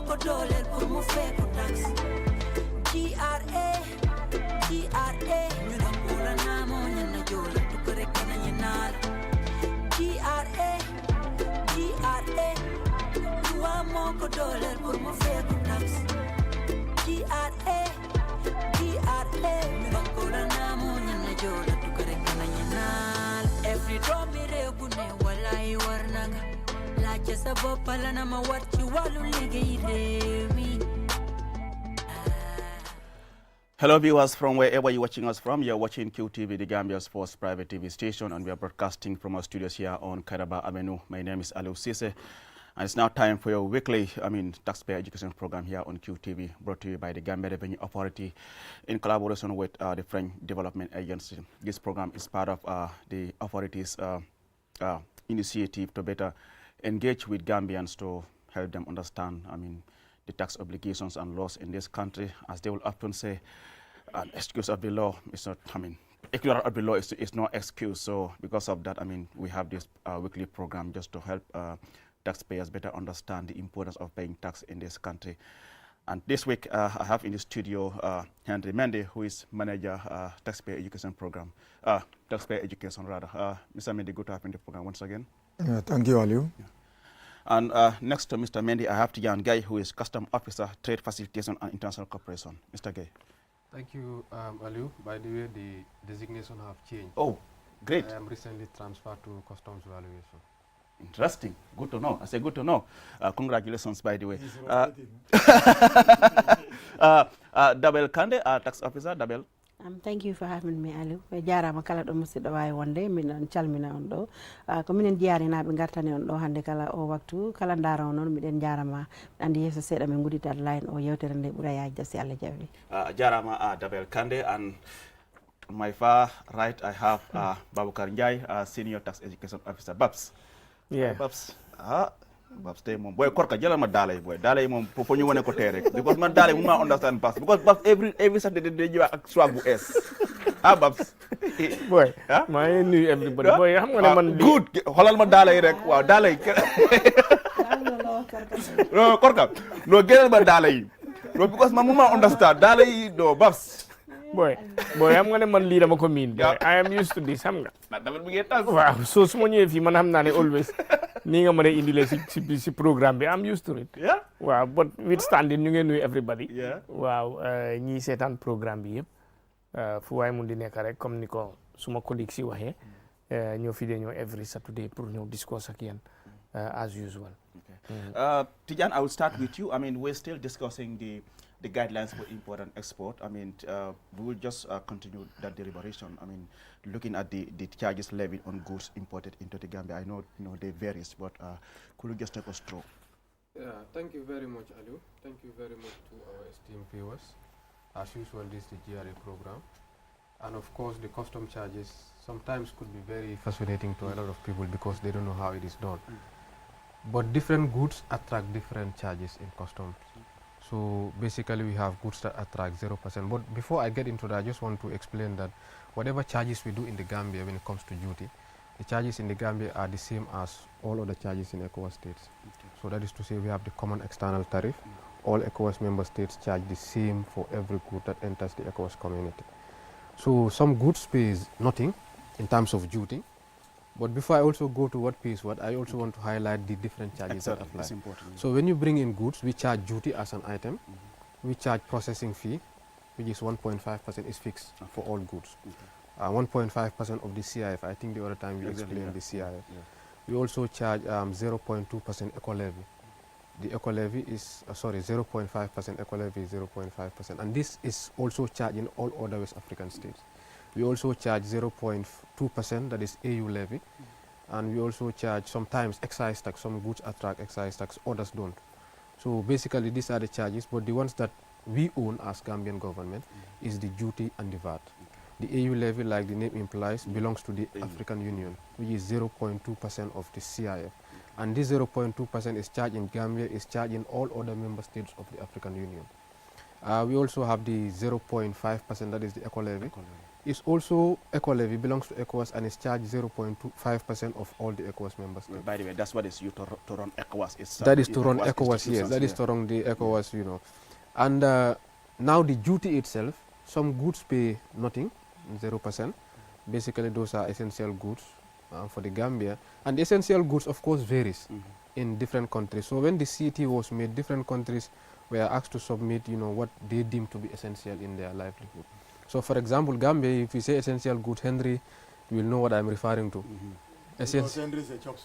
moko dollar pour mo fay ko tax. GRA, GRA, ñu don pula na mo ñana jola tu ko rek na ñanal. GRA, GRA, ñu moko dollar pour mo fay ko tax. GRA, GRA, ñu don pula na mo ñana jola tu ko rek na ñanal. Every drop mi rew bu ne walay war na nga. La chesa bopala na ma wat ci walu liggéey réew mi. Hello viewers from wherever you're watching us from. You're watching QTV, the Gambia's first private TV station, and we are broadcasting from our studios here on Kairaba Avenue. My name is Aliou Cisse, and it's now time for your weekly, taxpayer education program here on QTV, brought to you by the Gambia Revenue Authority in collaboration with the French Development Agency. This program is part of the authority's initiative to better engage with Gambians to help them understand, the tax obligations and laws in this country. As they will often say, an excuse of the law is not, ignorance of the law is no excuse. So because of that, we have this weekly program just to help taxpayers better understand the importance of paying tax in this country. And this week, I have in the studio Henry Mendy, who is manager taxpayer education program, taxpayer education rather. Mr. Mendy, good to have you in the program once again. Thank you, Aliou. Yeah. And next to Mr. Mendy, I have Tijan Guy, who is Custom Officer, Trade Facilitation and International Cooperation. Mr. Guy. Thank you, Aliou. By the way, the designation have changed. Oh, great. I am recently transferred to Customs Valuation. Interesting. Good to know. I say good to know. Congratulations, by the way. Dabel Kande, Tax Officer, Dabel. Thank you for having me, Aliou. Jarama kala do musidɗo wawi wonde min calmina on ɗo ko minen jeyarinaɓe gartani on ɗo hande kala o waktu kala dara o noon miɗen jarama andi yesso seeɗa min gudditat line o yewtere nde ɓuura yajde si Allah jaɓi. Jarama Dabel Kande, and on my far right I have Baboucar Ndiaye, Senior Tax Education Officer, Babs. Yeah. Babs. Babs tey moom boy korka jëlal ma daala yi boy daala yi moom fo ñu wone ko tey rek because man daala yi mu ma understand Babs because Babs every Saturday day ñëw ak swag bu es Babs boy maa ngi nuyu everybody boy xam nga ne man good xoolal ma daala yi rek waaw daala yi no korka no gënal ma daala yi no because man mu ma understand daala yi do Babs boy xam nga ne man lii dama ko miin boy I am used to this xam nga dama bëgg tas waaw so su ma ñëwee fii man xam naa ne always nii nga mën a indile si programme bi I'm used to it. Yeah. Waaw but withstanding ñu ngeen nuyu everybody. Yeah. Waaw ñii seetaan programme bi yëpp fu waay mun di nekk rek comme ni ko suma collègue si waxee ñoo fi de ñëw every Saturday pour ñëw discuss ak yéen as usual. Okay. Tijan, I will start with you. We're still discussing the guidelines for import and export. We will just continue that deliberation. Looking at the charges levied on goods imported into the Gambia. I know they varies, but could you just take us through? Yeah, thank you very much, Aliou. Thank you very much to our esteemed viewers. As usual, this is the GRA program. And of course, the custom charges sometimes could be very fascinating to a lot of people because they don't know how it is done. But different goods attract different charges in customs. So basically we have goods that attract 0%. But before I get into that, I just want to explain that whatever charges we do in the Gambia when it comes to duty, the charges in the Gambia are the same as all other charges in ECOWAS states. Okay. So that is to say we have the common external tariff. All ECOWAS member states charge the same for every good that enters the ECOWAS community. So some goods pays nothing in terms of duty. But before I also go to what pays what, I also want to highlight the different charges that apply. That's important. So when you bring in goods, we charge duty as an item. We charge processing fee, which is 1.5% is fixed for all goods. 1.5% of the CIF. I think the other time we explained the CIF. Yeah. We also charge 0.2% eco levy. The eco levy is 0.5% eco levy is 0.5%, and this is also charged in all other West African states. We also charge 0.2%, that is AU levy, and we also charge sometimes excise tax. Some goods attract excise tax, others don't. So basically these are the charges, but the ones that we own as Gambian government is the duty and the VAT. The AU levy, like the name implies, belongs to the African Union, which is 0.2% of the CIF. And this 0.2% is charged in Gambia, is charged in all other member states of the African Union. We also have the 0.5%, that is the eco levy. It's also eco levy, belongs to ECOWAS and is charged 0.25% of all the ECOWAS members. By the way, that's what is you to run ECOWAS. That is to run ECOWAS, yes. That is to run the ECOWAS, you know. And now the duty itself, some goods pay nothing, 0%. Basically, those are essential goods for the Gambia. And the essential goods, of course, varies in different countries. So when the CT was made, different countries were asked to submit, you know, what they deem to be essential in their livelihood. So, for example, Gambia, if we say essential goods, Henry will know what I'm referring to. Because Henry is a chop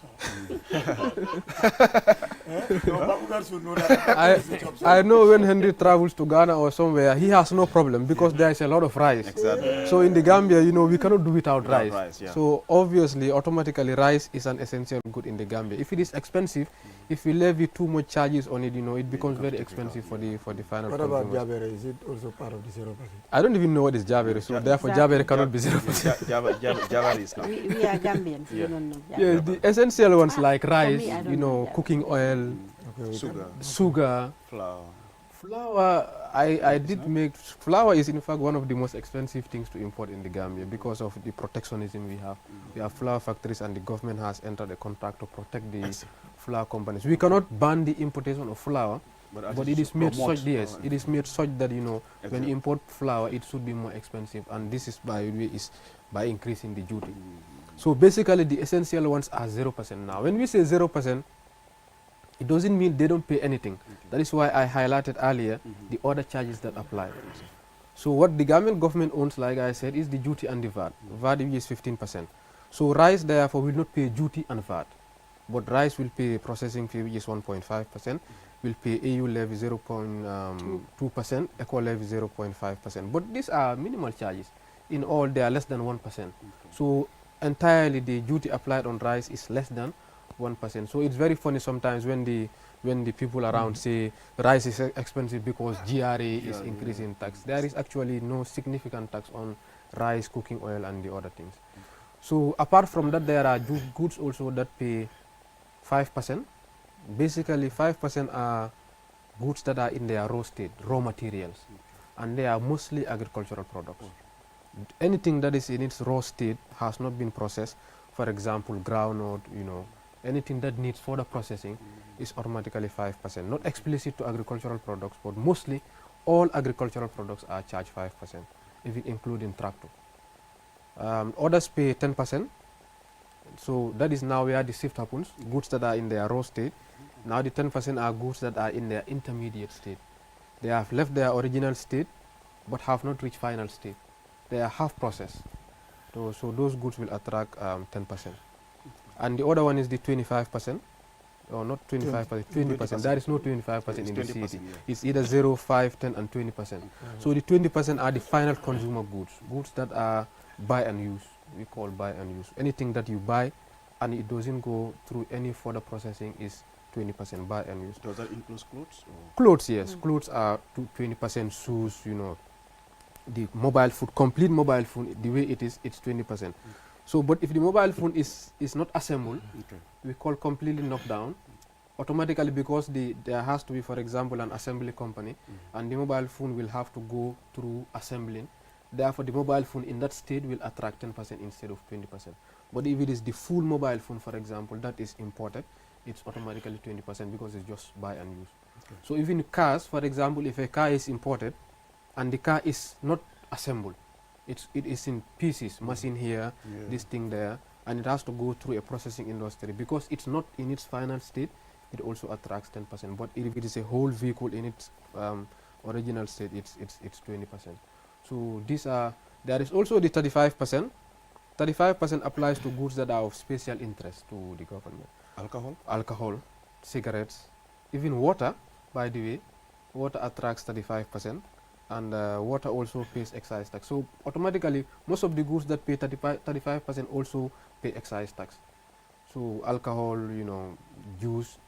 I know when Henry travels to Ghana or somewhere, he has no problem because there is a lot of rice. Exactly. So in the Gambia, you know, we cannot do without rice. Yeah. So obviously, automatically, rice is an essential good in the Gambia. If it is expensive, if we levy too much charges on it, you know, it becomes very expensive for the final. What about Jabere? Is it also part of the 0%? I don't even know what is Jabere, so therefore Jabere cannot be 0%. Jabere is not. We are Gambians. We don't know. Yeah, the essential ones like rice, me, I don't you know, know cooking oil, sugar, flour. I did make flour is in fact one of the most expensive things to import in the Gambia because of the protectionism we have. We have flour factories and the government has entered a contract to protect the flour companies. We cannot ban the importation of flour, but it is made such, yes, it is made such that, you know, when you import flour, it should be more expensive, and this is by increasing the duty. So basically, the essential ones are 0% now. When we say 0%, it doesn't mean they don't pay anything. That is why I highlighted earlier the other charges that apply. So what the government owns, like I said, is the duty and the VAT. VAT is 15%. So rice, therefore, will not pay duty and VAT. But rice will pay processing fee, which is 1.5%, will pay AU levy 0.2%, eco levy 0.5%. But these are minimal charges. In all, they are less than 1%. So entirely the duty applied on rice is less than 1%. So it's very funny sometimes when the people around say rice is expensive because GRA is increasing tax. There is actually no significant tax on rice, cooking oil, and the other things. So apart from that, there are goods also that pay 5%. Basically, 5% are goods that are in their raw state, raw materials, and they are mostly agricultural products. Anything that is in its raw state has not been processed. For example, groundnut, you know, anything that needs further processing is automatically 5%. Not explicit to agricultural products, but mostly all agricultural products are charged 5%, if it including tractor. Others pay 10%. So that is now where the shift happens. Goods that are in their raw state. Now the 10% are goods that are in their intermediate state. They have left their original state, but have not reached final state. They are half processed. So those goods will attract 10%. And the other one is the 25%, or not 25%, 20%. There is no 25% in the city. Yeah. It's either 0, 5, 10, and 20%. So the 20% are the final consumer goods, goods that are buy and use. We call buy and use. Anything that you buy and it doesn't go through any further processing is 20% buy and use. Does that include clothes? Or? Clothes, yes. Clothes are 20%. Shoes, you know. The mobile phone, complete mobile phone, the way it is, it's 20%. So, but if the mobile phone is not assembled, we call completely knocked down, automatically, because there has to be, for example, an assembly company, and the mobile phone will have to go through assembling. Therefore, the mobile phone in that state will attract 10% instead of 20%. But if it is the full mobile phone, for example, that is imported, it's automatically 20% because it's just buy and use. So even cars, for example, if a car is imported, and the car is not assembled, it is in pieces, machine here, this thing there, and it has to go through a processing industry. Because it's not in its final state, it also attracts 10%. But if it is a whole vehicle in its original state, it's 20%. So these are, there is also the 35%. 35% applies to goods that are of special interest to the government. Alcohol, cigarettes, even water, by the way. Water attracts 35%. And water also pays excise tax. So automatically, most of the goods that pay 35% also pay excise tax. So alcohol, you know, juice,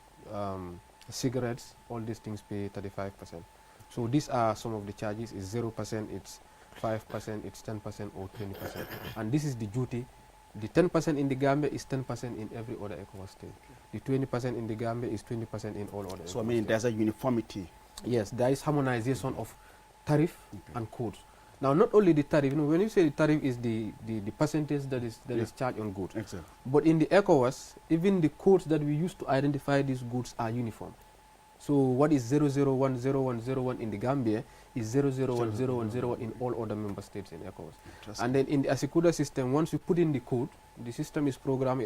cigarettes, all these things pay 35%. So these are some of the charges. It's 0%, it's 5%, it's 10%, or 20%. And this is the duty. The 10% in the Gambia is 10% in every other ECOWAS state. The 20% in the Gambia is 20% in all other. So I mean, there's a uniformity. Yes, there is harmonization of tariff and codes. Now, not only the tariff, when you say the tariff is the percentage that is charged on goods, exactly. But in the ECOWAS, even the codes that we use to identify these goods are uniform. So what is 0010101 in the Gambia is 0010101 in all other member states in ECOWAS. And then in the Asikuda system, once you put in the code, the system is programmed,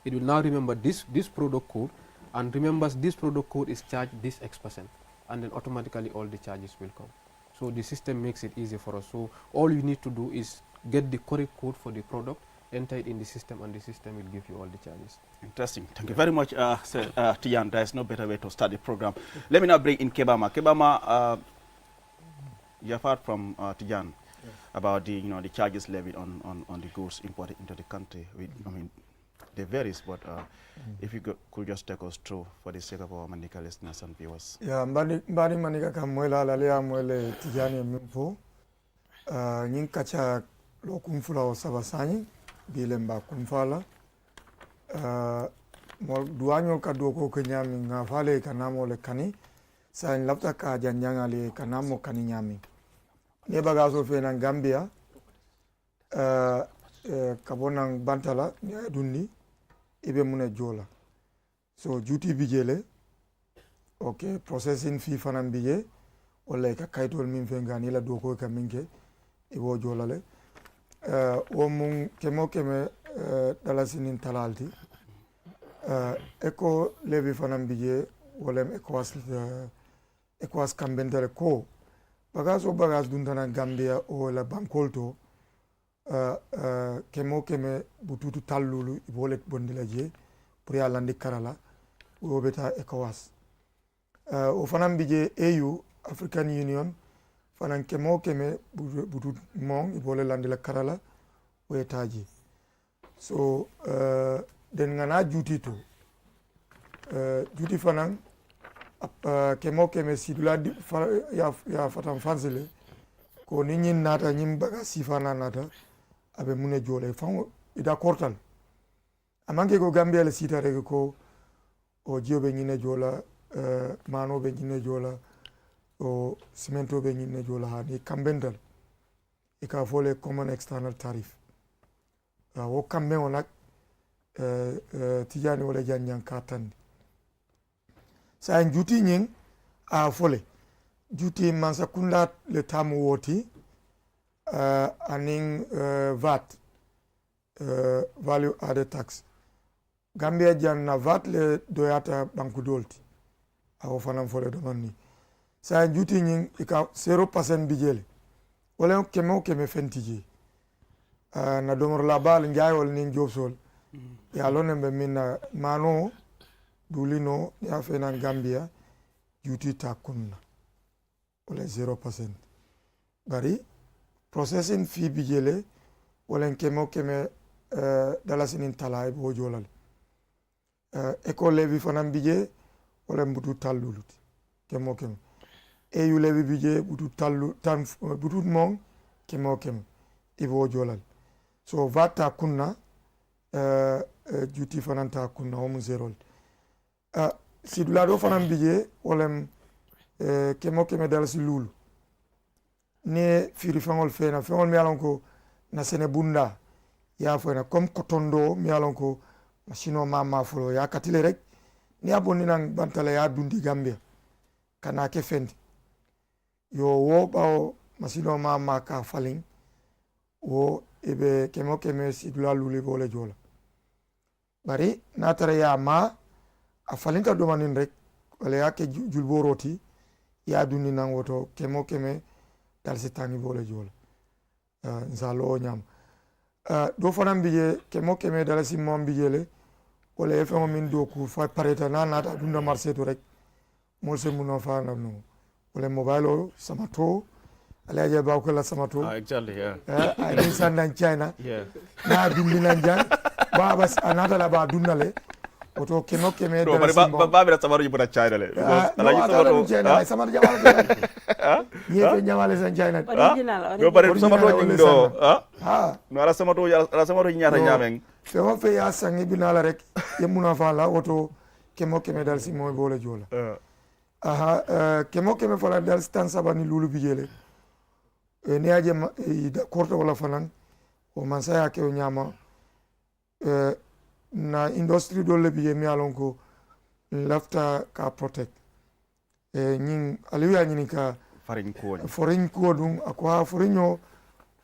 it will now remember this product code, and remembers this product code is charged this X%, and then automatically all the charges will come. So the system makes it easy for us. So all you need to do is get the correct code for the product, enter it in the system, and the system will give you all the charges. Interesting. Thank you very much, Tijan. There is no better way to start the program. Let me now bring in Kebama. Kebama, you have heard from Tijan about the the charges levied on the goods imported into the country. I mean, they varies, but if you could just take us through for the sake of our Manika listeners and viewers. Yeah, mbani manika kamwela lalia mwele Tijani mimpo. Nyinkacha lo kumfula o sabasani bilemba kumfala. Duanyo kadoko kenyami ngafale kanamo le kani. Sa lapta ka janjanga le kanamo kani nyami. Nebagaso fena Gambia. Kabonang bantala dundi ibe mune jola. So duty bijele, okay, processing fee fanan bije, wala ka kaitol min fengani la doko ka minke ibo jola le. O mun kemo keme dalasinin talalti. Eko levi fanan bije wala ekwas kambentare ko. Bagas duntana Gambia o la bankolto kemo keme bututu tallulu ibolet bondila je pour yalandi karala o beta ECOWAS o fanan bije AU African Union fanan kemo keme butut mon ibole landila karala o etaji so den ngana juti to juti fanan kemo keme sidula ya fatan fansele ko ni nyin nata nyim baga sifana nata abe mune jole fango ida kortal amange ko Gambia le sita rek ko o jiobe nyine jola mano be nyine jola o cemento be nyine jola ha ni kambendal e ka fole common external tariff wo kambe onak Tijani wala janjang katandi sa juti nyin a fole juti mansa kunda le tamu woti aning VAT value added tax Gambia janna VAT le doyata banku dolti awo fanam fole do nonni sa juti nyin ika 0% bijele wala keme fentiji na domor la bal njaayol nin jobsol ya lonembe minna mano dulino ya fena Gambia juti takunna wala 0% bari processing fee bijele wala keme dalasinin talay bo jolal école levi fanam bije wala mbutu talluluti kemo EU levi bije butu tallu tan butu mong kemo ibo jolal so vata kunna juti fananta kunna o zerol sidulado fanam bije wala kemo dalasi lulu ne firi fangol fena fangol mi alon ko na sene bunda ya fena comme kotondo mi alon ko machino mama folo ya katile rek ni abonni nan bantala ya dundi Gambia kana ke fendi yo wo bawo machino mama ka falin wo ebe kemo sidula lule bole jola bari natare ya ma a falinta domanin rek wala ya ke julboroti ya dundi nan woto kemo dal sitani bole jola nzalo nyam do fanam bije kemo dal simon bijele wala e famo min do ku fa pareta nata dunda marché to rek mo se muno fa no wala mobile samato ala je ba ko la samato Exactly, yeah. I mean sandan China Yeah. na dundi nanja ba bas anata la ba dundale oto kemo No, dal but simon Babira Samaru you put a China. China Samaru jamale ye jamale san China original No, but Original Samaru wala Indo. ha No, ala Samaru nyata nyameng. fema fe ya sangi binala rek yemuna fala oto kemo dal simon bole jola aha kemo fala dal stan sabani lulu bijele ne aje da korto wala fanan o man saya ke o nyama na industry do le biye mi alon ko lafta ka protect nyin aliya nyini ka foreign ko dum akwa foreigno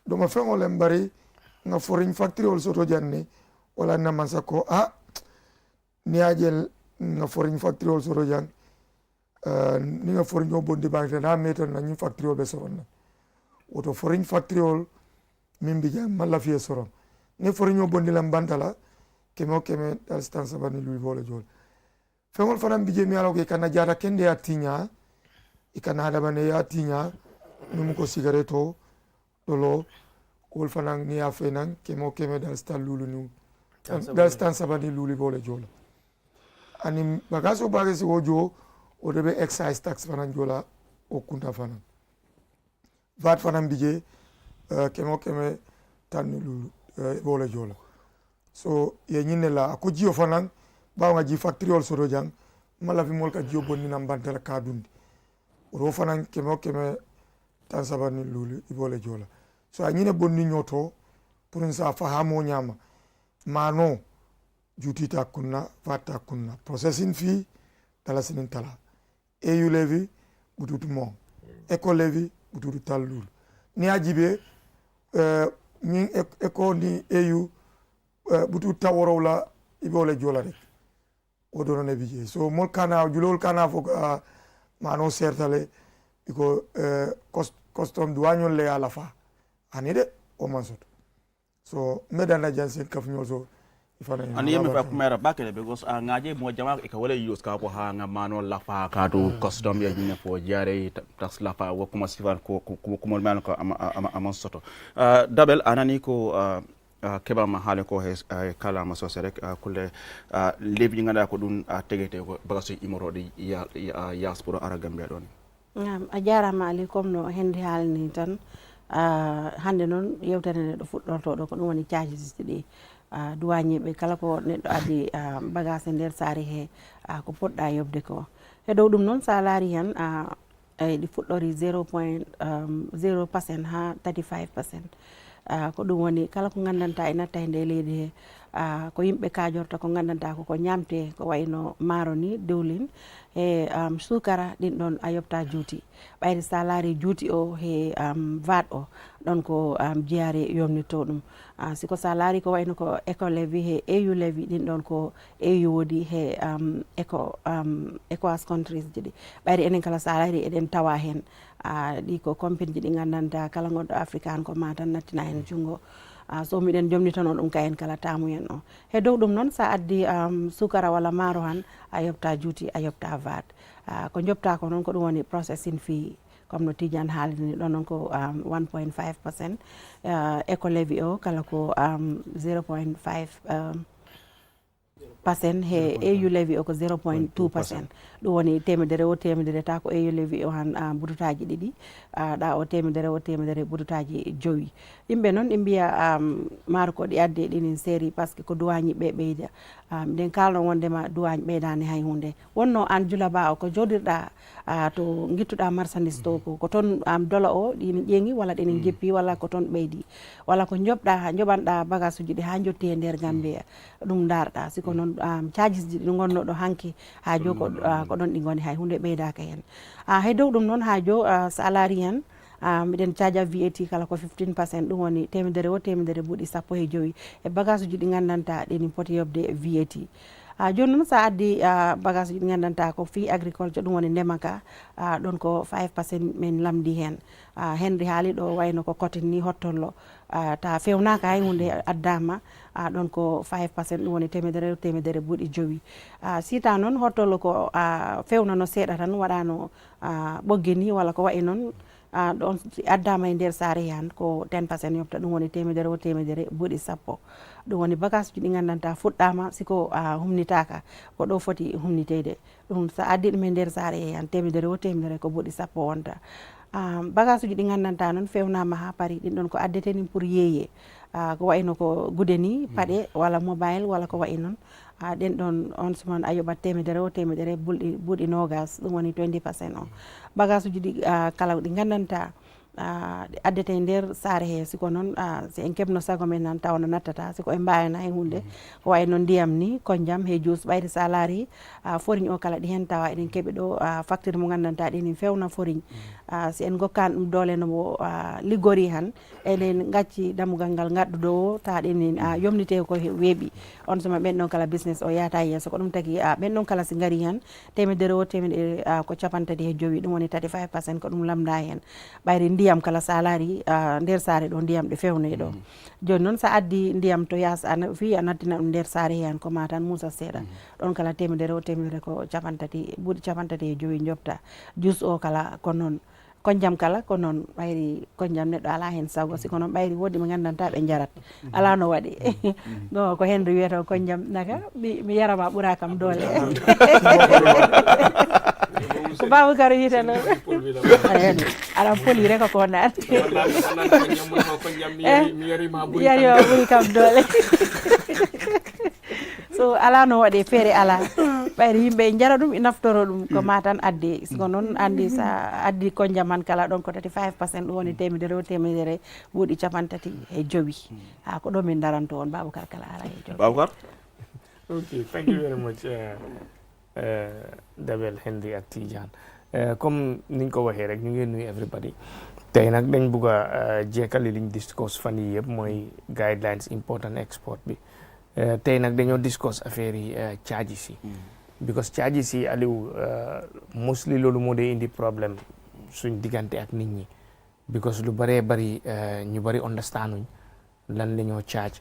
do ma fengo le mbari nga foreign factory ol soto janne wala na mansa ko ni aje nga foreign factory ol soto jang ni nga foreign o bondi bank na meter na nyi factory ol be soron woto foreign factory ol min bi jang malla fiye soron ni foreign o bondi lam bantala kemo keme dal stan sabani lui vole jol fengol fanam bije mi alo ke kana jara kende ya tinya ikana da bane ya tinya num ko sigareto dolo wol fanang ni ya fenan kemo keme dal stan lulu nu dal stan sabani luli vole jol ani bagaso bagasi wojo o debe excise tax fanan jola o kunta fanan vat fanam bije kemo keme tan lulu vole jola so ye nyine la ko jiyo fanan ba nga ji factory ol sodo jang mala fi mol ka jiyo bonni nam bantala ka dundi ro fanan kemo keme tan sabani lulu ibole jola so a nyine bonni nyoto pour sa fahamo nyama mano jutita kunna fata kunna processing fee tala sinin tala EU levy bututu mo eco levy bututu tal lulu ni ajibe ni eco ni EU butu taworo la ibole jola rek o do ne bije so mol kana julol kana fo mano sertale iko custom douane le ala fa anide o mansot so medana jansen kaf nyoso ani yemi fa kumera bakele because ngaje mo jama e ka wala use ka ko ha nga mano la fa ka do custom ya nyine fo jare tax la fa wo kuma sifar ko mo man ko am soto dabel anani ko keba ma hale ko kala ma so rek kulle lebi ngada ko dun tegete ko bagaso imorode ya sporo ara gambia don a jarama alaikum no hendi halni tan hande non yewtane do fuddorto do ko dum woni charges di duwañeɓe kala ko neɗɗo addi bagage nder saare he ko poɗɗa yobde ko e dow ɗum noon sa laari hen ɗi fuɗɗori 0.0% ha 35%. Ko ɗum woni kala ko gandanta e natta e nde leydi he ko yimɓe kajorta ko gandanta ko ñamte ko wayno maaro ni dewlin e sukara ɗin ɗon a yobta juuti ɓayde sa laari juuti o he VAT o ɗon ko jeeyare yomnito ɗum siko sa laari ko wayno ko eco levy he EU levy ɗin ɗon ko EU wodi he ECOWAS countries jiɗi ɓayde enen kala sa laari eɗen tawa hen ɗi ko compagnie ji ɗi gandanta kala gonɗo africaine ko ma tan nattina hen junggo so miɗen jomnitano ɗum ka en kala tamuyen o he dow ɗum noon sa addi sukara walla maaro han a yobta juuti a yobta VAT ko jobta ko noon ko ɗum woni processing fee comme no Tidiane haalini ɗon noon ko 1.5%, eco levy o kala ko 0.5% he EU levy o ko 0.2%. ɗum woni temedere o temedere ta ko EU levy o han budutaji ɗiɗi ɗa o temedere budutaji joyi yimɓe noon ɗi mbiya maaro ko ɗi adde ɗinin série par ce que ko duwañi ɓe ɓeyda minen kalno wondema duwañi ɓeydani hay hunde wonno an julaba o ko joɗirɗa to guittuɗa marchandise to ko toon dola o ɗini ƴeŋi walla ɗinin jeppi walla ko toon ɓeydi walla ko joɓanɗa bagage uji ɗi ha jotti e nder Gambia ɗum darɗa siko noon charges ji ɗi gonno ɗo hanki ha jo ko ɗon ɗi goni hay hunde ɓeydaka hen hay dow ɗum noon ha jo sa laari hen miɗen caja VAT kala ko 15%, ɗum woni temedere o temedere buuɗi 15 e bagage uji ɗi gandanta ɗini poti yobde VAT joni noon sa addi bagage uji ɗi gandanta ko fi agriculture ɗum woni ndemaka ɗon ko 5% min lamdi hen henri haali ɗo wayno ko cotton ni hottollo ta fewnaka hay hunde addama ɗon ko 5% ɗum woni temedere buuɗi joyi sita noon hottollo ko fewnano seeɗa tan waɗano ɓogge ni walla ko wayi noon ɗon addama e nder saare han ko 10% yobta ɗum woni temedere buuɗi 10 ɗum woni bagage ji ɗi gandanta fuɗɗama siko humnitaka ko ɗo foti humnitede ɗum sa addi ɗum e nder saare han temedere ko buuɗi 10 wonta bagage uji ɗi gandanta noon fewnama ha paari ɗin ɗon ko addete ni pour yeeye ko wayno ko gude ni paɗe walla mobile walla ko wayi noon ɗen ɗon on suman a yoɓat temedere buuɗi nogas ɗum woni 20% o bagage uji ɗi kala ɗi gandanta addete nder saare he siko noon si en keɓno sago men nan tawno nattata siko en mbawina hen hunde ko way noon ndiyam ni konjam he juus ɓayde sa laari foriñ o kala ɗi hen tawa eɗen keeɓi ɗo facture mo gandanta ɗini fewna foriñ si en gokkani ɗum doole nomo liggori han eɗen gacci dammugal ngal gadduɗo o tawa ɗini yomnite ko weeɓi on suma ɓen ɗon kala business o yata yesso ko ɗum tagui ɓen ɗon kala si gaari hen temedere o temedere ko 35 ɗum woni 35% ko ɗum lamda hen ɓayri ndiyam kala sa laari nder saare ɗo ndiyam ɗe fewne ɗo joni noon sa addi ndiyam to yas fi a nattina ɗum nder saare hen ko ma tan musa seeɗa ɗon kala temedere o temedere ko 30 ɓuuɗi 35 jofta jus o kala ko noon konjam kala ko noon ɓayri konjam neɗɗo ala hen sago siko noon ɓayri woodi ɓe gandanta ɓe jarat ala no waɗi no ko hendu wiyata konjam naka mi yarama ɓuura kam doole ko Baboucar wiyata noon aɗa foli rek ko naan yarima ɓuuri kam doole so ala no waɗe feere ala ɓayri yimɓe jara ɗum naftoro ɗum ko ma tan adde siko noon andi sa addi konjam han kala ɗon ko 35% ɗum woni temedere o temedere ɓuuɗi 35 ha ko ɗo min daranto on Baboucar kala ala e jowi Baboucar. Okay, thank you very much Dabel Henry ak Tidiane comme niñ ko waxee rek ñu ngi nuyu everybody tey nag dañ bugg a jekkali liñ discuss fan yi yëpp mooy guidelines important export bi tey nag dañoo discuss affaire yi charges yi because charges yi Aliou mostly loolu moo dee indi problème suñ diggante ak nit ñi because lu bëree bëri ñu bëri understanduñ lan la ñoo charge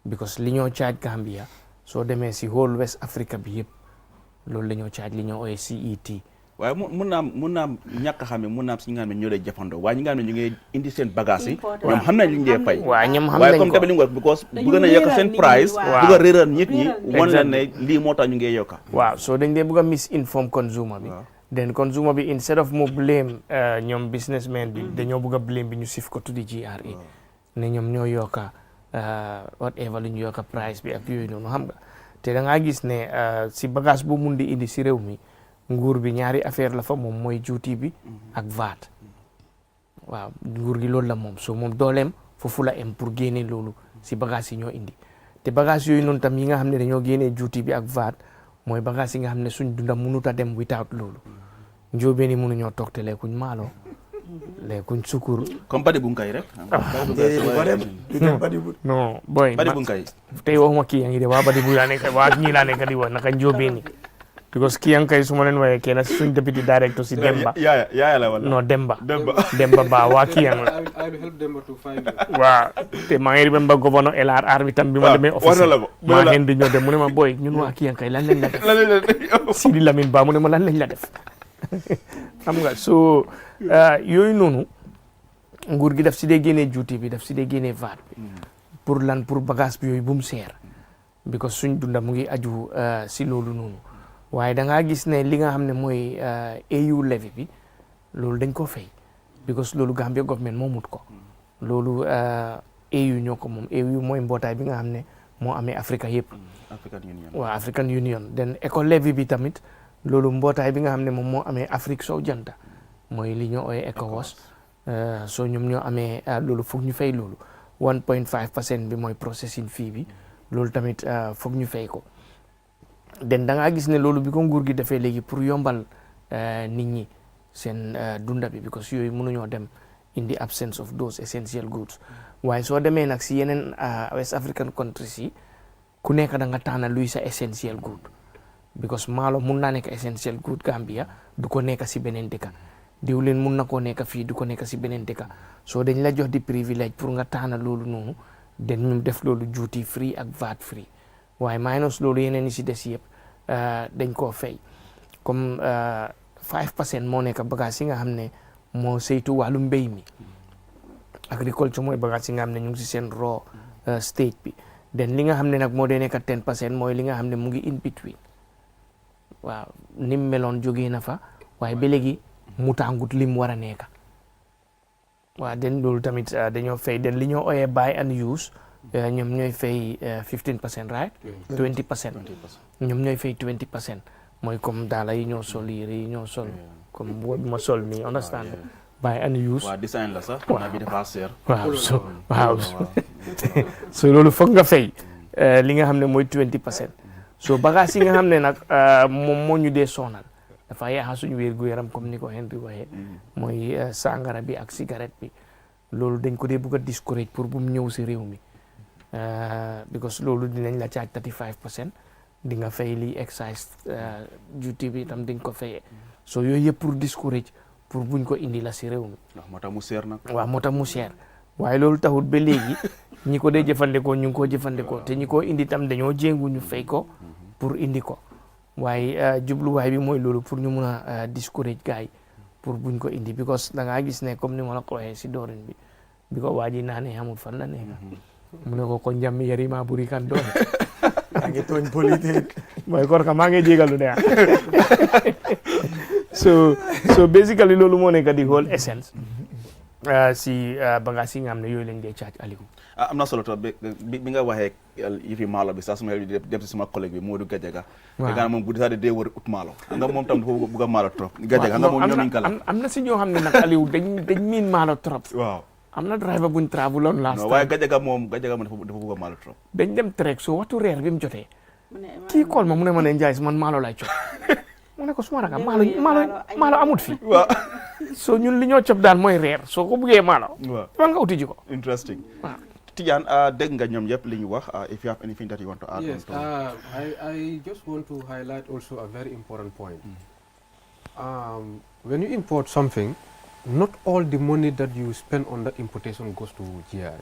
because li ñoo charge Gambia soo demee si whole West Africa bi yëpp loolu la ñoo charge li ñoo ooyee CET waaye mun naa ñàkk a xam ne mun naa si ñi nga xam ne ñoo lay jëfandoo waaye ñi nga xam ne ñu ngi indi seen bagage yi ñoom xam nañ li ñu dee fay waaw ñoom xam waaye nañ comme ko tamit li nga wax because bëgg na yokk seen price bëgg a réeral nit ñi wan leen ne lii moo tax ñu ngi yokka waaw so dañ dee bëgg a misinform consumer bi then consumer bi instead of mu blame ñoom businessmen bi dañoo bëgg a blame bi ñu sif ko tuddi GRA ne ñoom ñoo yokka whatever lu ñu yokka price bi ak yooyu noonu xam nga te da ngaa gis ne si bagage bu mun di indi si réew mi nguur bi ñaari affaire la fa moom mooy juuti bi ak VAT waaw nguur gi loolu la moom so moom dooleem foofu la em pour génne loolu si bagage yi ñoo indi te bagage yooyu noonu tam yi nga xam ne dañoo génnee juuti bi ak VAT mooy bagage yi nga xam ne suñ dunda mënut a dem without loolu njóobeen yi mënuñoo toog te lekkuñ maalo lekkuñ sukur comme badi bunkay rek non boy badi bunkay tey waxuma kii yaa ngi de waa badi bu laa nekk waa ñii laa nekk di wax naka njóobeen yi because kii yang kay su ma leen waxee kenn suñ deputy director si Demba yaaya la wala non Demba ba waa kii yang la I will help them to find you. waaw te maa ngi remember gouverneur LRR bi tam bi ma demee office maa ngeen di ñëw dem mu ne ma boy ñun waa kii yang kay lan lañ la def Sidi Lamine Ba mu ne ma lan lañ la def xam nga so yooyu noonu nguur gi daf si dee génnee juuti bi daf si dee génnee VAT bi pour lan pour bagage bi yooyu bu mu seer because suñ dunda mu ngi aju si loolu noonu waaye da ngaa gis ne li nga xam ne mooy AU levy bi loolu dañ ko fay because loolu Gambia government moo mut ko loolu AU ñoo ko moom AU mooy mbootaay bi nga xam ne moo amee Afrique yëpp waaw African Union den éco levy bi tamit loolu mbootaay bi nga xam ne moom moo amee Afrique sow janta mooy li ñoo ooyee ECOWAS soo ñoom ñoo amee loolu foog ñu fay loolu 1.5% bi mooy processing fee bi loolu tamit foog ñu fay ko den da ngaa gis ne loolu bi ko nguur gi defee léegi pour yombal nit ñi seen dunda bi because yooyu mënuñoo dem in the absence of those essential goods waaye soo demee nag si yeneen West African countries yi ku nekk da nga tànn luy sa essential good because maalo mun naa nekk essential good Gambia du ko nekk si beneen dëkka diwlin mun na koo nekk fii du ko nekk si beneen dëkka soo dañ la jox di privilège pour nga tànn loolu noonu den ñu def loolu duty free ak VAT free waaye minus loolu yeneen yi si des yëpp dañ koo fay comme 5% moo nekk bagage yi nga xam ne moo saytu wàllu mbéy mi agriculture mooy bagage yi nga xam ne ñu ngi si seen raw stage bi den li nga xam ne nag moo dee nekk 10% mooy li nga xam ne mu ngi in between waaw nim meloon jógee na fa waaye ba léegi mu tàngut lim war a nekk waaw den loolu tamit dañoo fay den li ñoo ooyee buy and use ñoom ñooy fay 15% right 20% ñoom ñooy fay 20% mooy comme daala yi ñoo sol yére yi ñoo sol comme boobu ma sol mi understand buy and use waaw design la sax na bi dafa seer waaw so loolu foog nga fay li nga xam ne mooy 20%. so bagage yi nga xam ne nag moom moo ñu dee sonal dafa yaaxa suñu wér gu yaram comme ni ko Henry waxee mooy sangara bi ak cigarette bi loolu dañ ko dee bëgg a discourage pour bu mu ñëw si réew mi because loolu dinañ la charge 35% di nga fay li excise duty bi tam di nga ko fayee so yooyu yëpp pour discourage pour buñ ko indi la si réew mi. ndax moo tax mu seer nag. waaw moo tax mu seer waaye loolu taxut ba léegi ñi ko dee jëfandikoo ñu ngi koo jëfandikoo te ñi ko indi tam dañoo jéngu ñu fay ko pour indi ko waaye jubluwaay bi mooy loolu pour ñu mun a discourage gars yi pour buñ ko indi because da ngaa gis ne comme ni ma la ko waxee si doorin bi ko waa ji naanee xamul fan la nekk mu ne ko njammi yari maa buri kan doon yaa ngi tooñ politique mooy kor ka maa ngi jégalu de so basically loolu moo nekk di whole essence si bagage yi nga xam ne yooyu lañ dee charge Aliou. am na solo trop bi nga waxee yëfi maalo bi saa su ma dem si sama collègue bi Modou Gadiaga. waaw te moom bu dee dee wër ut maalo. xam nga moom tam dafa bëgg a maalo trop. Gadiaga xam nga moom ñooñu kala am na si ñoo xam ne nag Aliou dañ miin maalo trop. waaw am na driver buñ traveloon last time. waaye Gadiaga moom dafa bëgg a maalo trop. dañ dem trek so waxtu reer bi mu jotee. kii kool ma mu ne ma ne Ndiaye man maalo laay cop. mu ne ko suma raka maalo amut fi. waaw. so ñun li ñoo cop daal mooy reer soo ko buggee maalo. waaw fan nga uti ji ko. interesting. waaw. Tidiane dégg nga ñoom yëpp li ñu wax if you have anything that you want to add. Yes, I just want to highlight also a very important point. When you import something, not all the money that you spend on that importation goes to GRA.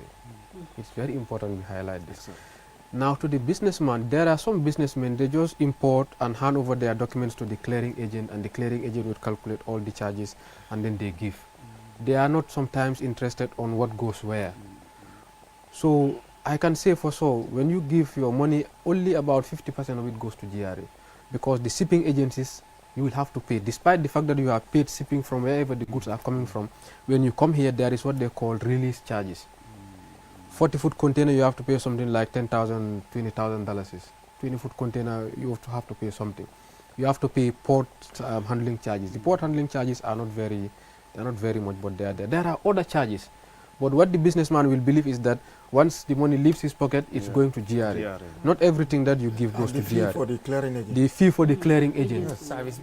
It's very important we highlight this. Now to the businessman, there are some businessmen, they just import and hand over their documents to the clearing agent, and the clearing agent will calculate all the charges and then they give. They are not sometimes interested on what goes where. So I can say for sure, when you give your money, only about 50% of it goes to GRA, because the shipping agencies, you will have to pay. Despite the fact that you have paid shipping from wherever the goods are coming from, when you come here, there is what they call release charges. 40-foot container, you have to pay something like $10,000, $20,000. 20-foot container, you have to pay something. You have to pay port handling charges. The port handling charges are not very much, but they are there. There are other charges. But what the businessman will believe is that once the money leaves his pocket, it's going to GRA. Not everything that you give goes to GRA. The fee for the clearing agent. The fee for the clearing agent. Service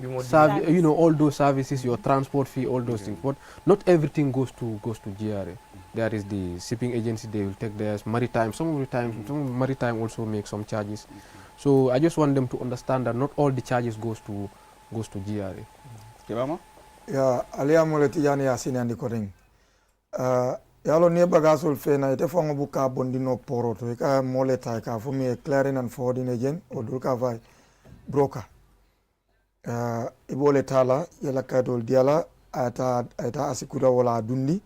you know, all those services, your transport fee, all those things. But not everything goes to GRA. There is the shipping agency, they will take theirs. Maritime, some maritime also make some charges. So I just want them to understand that not all the charges goes to GRA. Kibama? Yeah, aliya mole tijani ya sini andi koding. Yalo ne bagasol fena ite fongo buka bondi no poro to ka mole ta ka for me clearing and forwarding agent o do ka vai broker. Ibole tala yala ka dol diala ata asikura wala dundi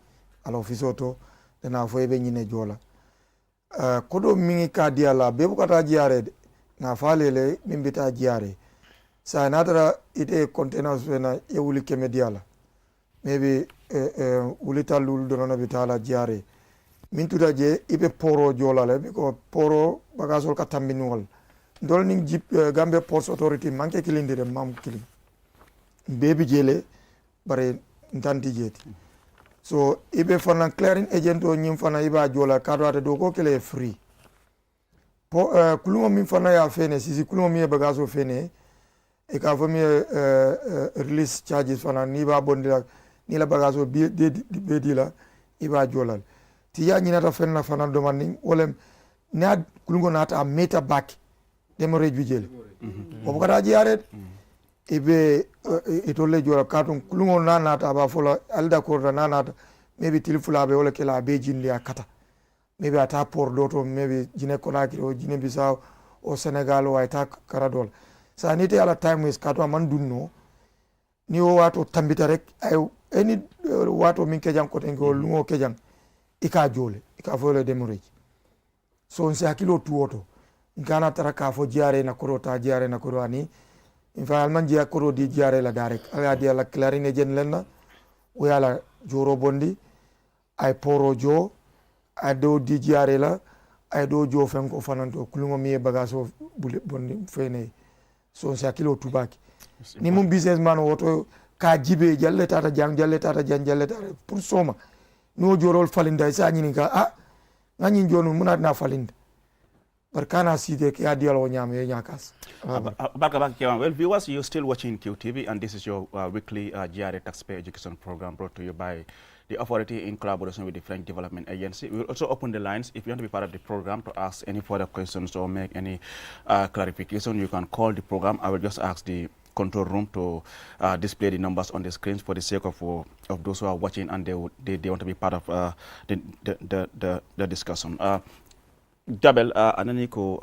ala office to na fo ebe nyine jola. Kodo mingi ka diala be bukata jiare na falele mimbita jiare. Sa natara ite containers fena yewuli keme diala. Maybe ulita lulu dono bitala jiare min tuta je ibe poro jola le because poro bagasol ka tambinol dol ning jip Gambia Ports Authority manke kilindire mam kilim baby jele bare ntanti jeti so ibe fana clearing agent o nyim fana iba jola kadwata do ko kele free kuluma min fana ya fene sisi kuluma mi bagaso fene e ka fami release charges fana ni ba bondira ni la bagaso be di la iba jolal ti ya nyina ta fenna fana do man wolem na kulungo nata meta back demore jujel o bukata jiare ibe itolle jola katon kulungo nata ba fola alda ko nata maybe tilfula be wala kala be jindi akata maybe ata por doto maybe jine Conakry o jine Bissau o Senegal o ata karadol sa nite ala time is kato man dunno ni o wato tambita rek ay any wato min kejang ko tengo lungo kejang ika jole ika fole demoreji so on se hakilo tuoto ngana tara ka fo jiare na koro ta jiare na koro ani in fa alman jiya koro di jiare la darek ala di ala clearing agent lenna o yala joro bondi ay poro jo ay do di jiare la ay do jo fen ko fananto kulungo mi bagaso bondi fene so on se hakilo tubaki ni mum businessman woto ka jibe jalle tata jang jalle tata pour soma no jorol falinda sa nyini ka ngani jonu munat na falinda barkana side ke adialo nyam ye nyakas well, viewers, you're still watching QTV, and this is your weekly GRA taxpayer education program brought to you by the authority in collaboration with the French Development Agency. We will also open the lines. If you want to be part of the program to ask any further questions or make any clarification, you can call the program. I will just ask the control room to display the numbers on the screens for the sake of those who are watching and they want to be part of the discussion. Jabel, anani ko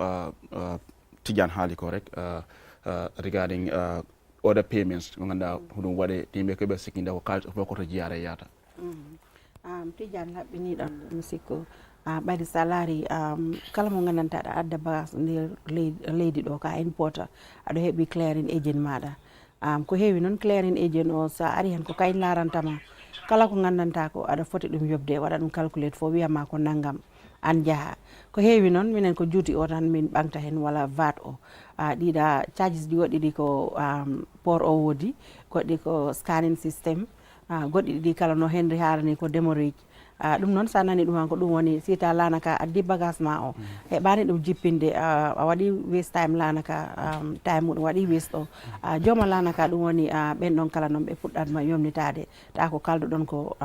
Tijan hali correct regarding other payments nganda hunu wade timbe ko be sikinda ko kal ko to jiara yata Tijan labini dan musiko by the salary kala mo ngandanta da adda bagas ndir lady do ka importer ado hebi clearing agent mada ko heewi non clearing agent o sa ari hen ko kay larantama kala ko ngandanta ko ada foti dum yobde wada dum calculate fo wiyama ko nangam an jaha ko heewi noon minen ko juuti o tan min ɓangta hen walla vat o ɗiɗa charges ɗi goɗɗi ɗi ko port o woodi goɗɗi ko scanning system goɗɗi ɗi kala no henri harani ko démorage ɗum noon sa nani ɗum han ko ɗum woni sita lanaka addi bagage ma o heɓani ɗum jippinde a waɗi waste time lanaka time muɗum waɗi waste o joma lanaka ɗum woni ɓen ɗon kala noon ɓe puɗɗatma yomnitade ta ko kaldo ɗon ko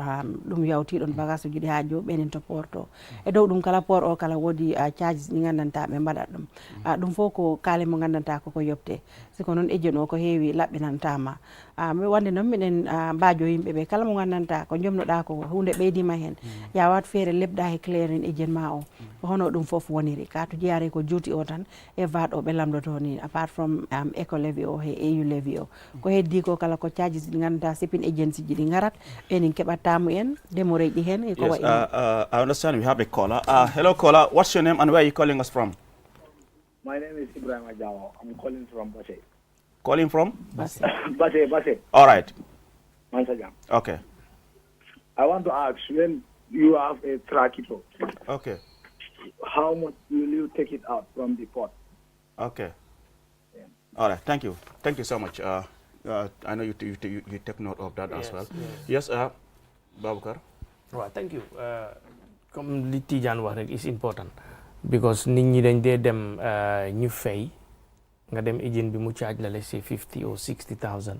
ɗum yawtiɗon bagage uji ɗi ha jo ɓenin to port o e dow ɗum kala port o kala woodi charges ɗi gandanta ɓe mbaɗat ɗum ɗum fof ko kaale mo gandanta koko yobte siko noon ejen o ko heewi laɓɓinantama mi wonde noon minen mbajo yimɓeɓe kala mo gandanta ko jomnoɗa ko hunde ɓeydima hen ya wat feere lebda he clearing agent ma o hono ɗum fof woniri ka to jeyare ko juuti o tan e vat o ɓe lamdoto ni apart from éco levy o he EU levy o ko heddi ko kala ko charges ɗi gandanta shipping agency ji ɗi garat ɓenin keɓattamu en démorage ɗi hen e ko wayi I understand we have a caller. Hello caller, what's your name and where are you calling us from? My name is Ibrahim Ajawa. I'm calling from Basse. Calling from? Basse. Basse. All right. Mansajam. Okay. I want to ask, when you have a tractor, Okay. how much will you take it out from the port? Okay. Yeah. All right. Thank you. Thank you so much. I know you take note of that as well. Yes, Babukar. Well, thank you. Comme li Tidiane wax rek is important because nit ñi dañ dee dem ñu fay nga dem agent bi mu charge la let's say 50 or 60,000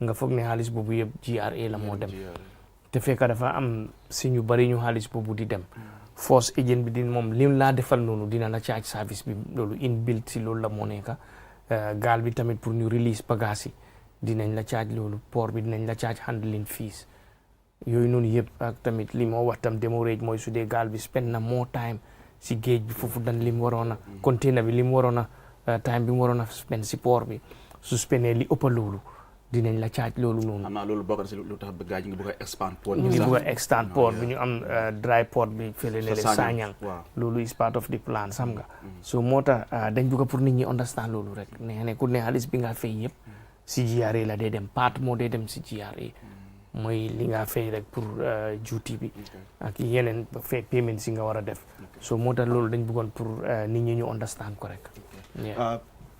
nga foog ne xaalis boobu yëpp GRA la moo dem te fekk dafa am si ñu bari ñu xaalis boobu di dem force agent bi di moom lim laa defal noonu dina la charge service bi loolu inbuilt si loolu la moo nekka gaal bi tamit pour ñu release bagage yi dinañ la charge loolu port bi dinañ la charge handling fees yooyu noonu yëpp ak tamit li moo wax tam démorage mooy su dee gaal bi spend na more time si géej bi foofu dan li mu waroon a container bi li mu waroon a time bi mu waroon a spend si port bi su spendee li ëpp loolu dinañ la charge loolu noonu. am naa loolu bokk na si lu tax gaal ñu ngi bëgg a expand port ñu ngi bëgg a expand port bi ñu am dry port bi fële ne Sanyang loolu is part of the plan xam nga so moo tax dañ bëgg pour nit ñi understand loolu rek ne ku ne xaalis bi nga fay yëpp si GRA la dee dem part moo dee dem si GRA mooy li nga fay rek pour juuti bi ak yeneen fay payment si nga war a def so moo tax loolu dañ bëggoon pour nit ñi ñu understand ko rek.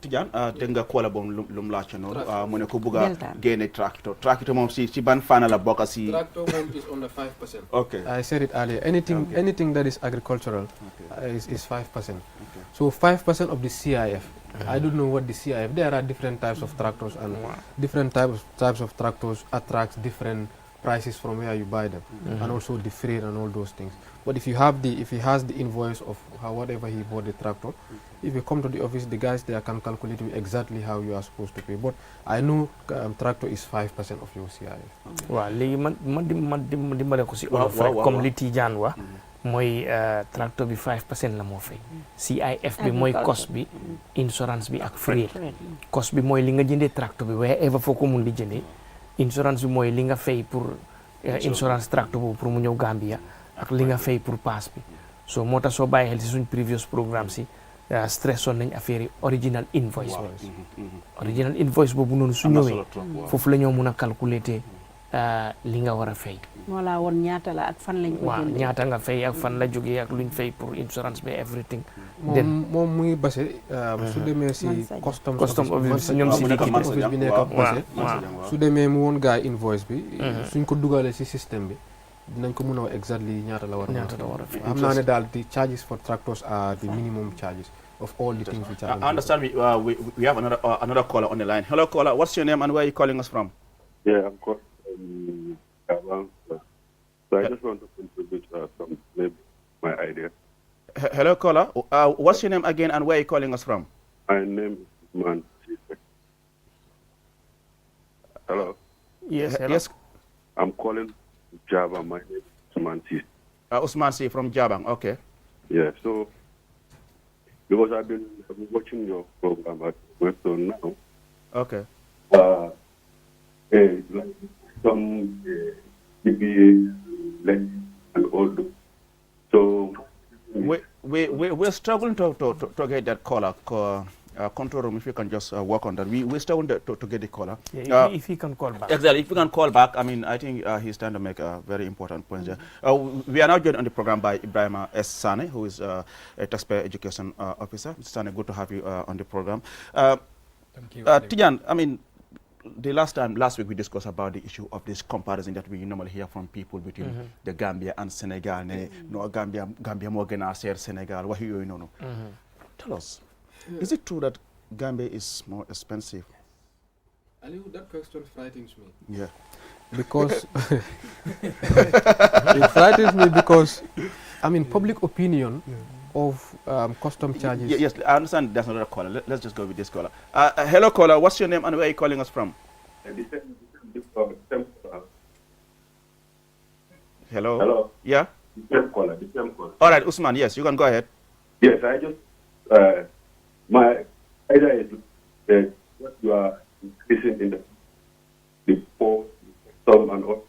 Tidiane dégg nga koola boobu lu mu laajte noonu mu ne ko bëgg a génne tractor moom si ban fànn la bokk si. Tractor moom is under 5%. Okay. I said it earlier. Anything that is agricultural is 5%. So 5% of the CIF. I don't know what the CIF. There are different types of tractors, and different types of tractors attracts different prices from where you buy them, and also the freight and all those things. But if he has the invoice of whatever he bought the tractor, if you come to the office, the guys there can calculate exactly how you are supposed to pay. But I know tractor is 5% of your CIF. Waaw léegi man dimbale ko si olof rek comme li Tidiane wax mooy tractor bi 5% la moo fay. CIF bi mooy cost bi insurance bi ak freight. Cost bi mooy li nga jëndee tractor bi wherever foo ko mun di jëndee. Insurance bi mooy li nga fay pour insurance tractor boobu pour mu ñëw Gambia ak li nga fay pour pass bi so moo tax soo bàyyi xel si suñ previous programme si stress on nañ affaire yi original invoice original invoice boobu noonu su ñëwee foofu la ñoo mun a calculer li nga war a fay. moo laa woon ñaata la ak fan lañ ko waaw jëndee. ñaata nga fay ak fan la jógee ak luñ fay pour insurance bi everything. moom mu ngi base su demee si custom office ñoom si office bi nekk base su demee mu woon gars invoice bi suñ ko dugalee si système bi dinañ ko mën a wax exactly ñaata la war a fay. xam naa ne daal the charges for tractors are the minimum charges of all the things which are I understand we have another caller on the line. Hello caller, what's your name and where are you calling us from? Yeah, I'm calling from Gabon. So I just want to contribute some maybe my idea. Hello caller, what's your name again and where are you calling us from? My name is Usman. Hello. Yes, hello. Yes. I'm calling from Java. My name is Usman C. Usman C from Jabang, okay. Yeah, so because I've been watching your program at work, so now Okay. like some DBA and all those. So we're struggling to get that caller. Control room, if you can just work on that. We're struggling to get the caller. Yeah, if he can call back. Exactly, if you can call back. I mean, I think he's trying to make a very important point there. We are now joined on the program by Ibrahim S. Sane, who is a taxpayer education officer. Mr. Sane, good to have you on the program. Thank you. Tijan, I mean, last week we discussed about the issue of this comparison that we normally hear from people between the Gambia and Senegal. No, Gambia more than Senegal. What you know? Tell us. Is it true that Gambia is more expensive? Aliu, that question frightens me. Yeah. Because it frightens me because, I mean, public opinion of custom charges. Yes, I understand there's another caller. Let's just go with this caller. Hello, caller. What's your name and where are you calling us from? Hello? Hello. Yeah? The same caller. All right, Usman, yes, you can go ahead. Yes, I just, my idea is that what you are increasing in the post, some and all,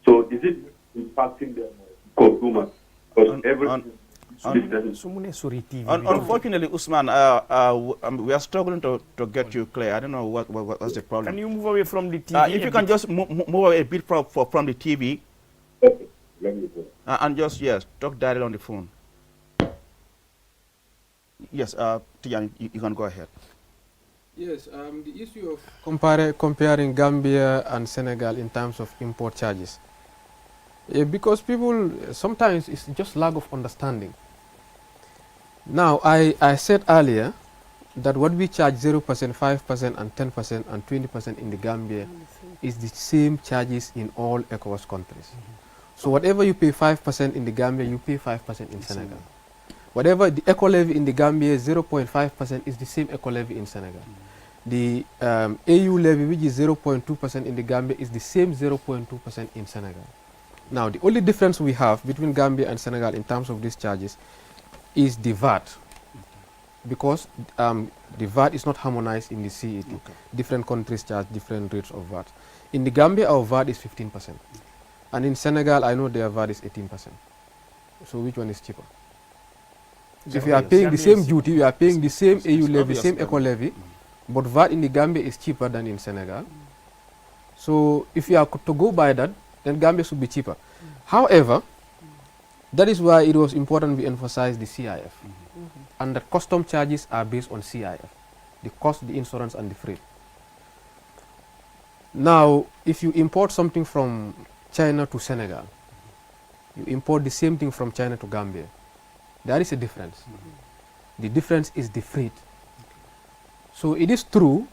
so is it impacting the consumer? Because Unfortunately, Usman, we are struggling to get you clear. I don't know what's the problem. Can you move away from the TV? If you can just move away a bit from the TV. Okay, let me go. And just, yes, talk directly on the phone. Yes, Tijan, you can go ahead. Yes, the issue of comparing Gambia and Senegal in terms of import charges. Because people, sometimes it's just lack of understanding. Now, I said earlier that what we charge 0%, 5% and 10% and 20% in the Gambia is the same charges in all ECOWAS countries. So whatever you pay 5% in the Gambia, you pay 5% in Senegal. Whatever the eco levy in the Gambia, 0.5% is the same eco levy in Senegal. The AU levy, which is 0.2% in the Gambia, is the same 0.2% in Senegal. Now, the only difference we have between Gambia and Senegal in terms of these charges is the VAT, because the VAT is not harmonized in the CET. Okay. Different countries charge different rates of VAT. In the Gambia, our VAT is 15%. And in Senegal, I know their VAT is 18%. So which one is cheaper? If you are paying the same duty, you are paying the same AU levy, same eco levy, but VAT in the Gambia is cheaper than in Senegal. So if you are to go by that, then Gambia should be cheaper. However, that is why it was important we emphasize the CIF. And the custom charges are based on CIF, the cost, the insurance, and the freight. Now, if you import something from China to Senegal, you import the same thing from China to Gambia, there is a difference. The difference is the freight. So it is true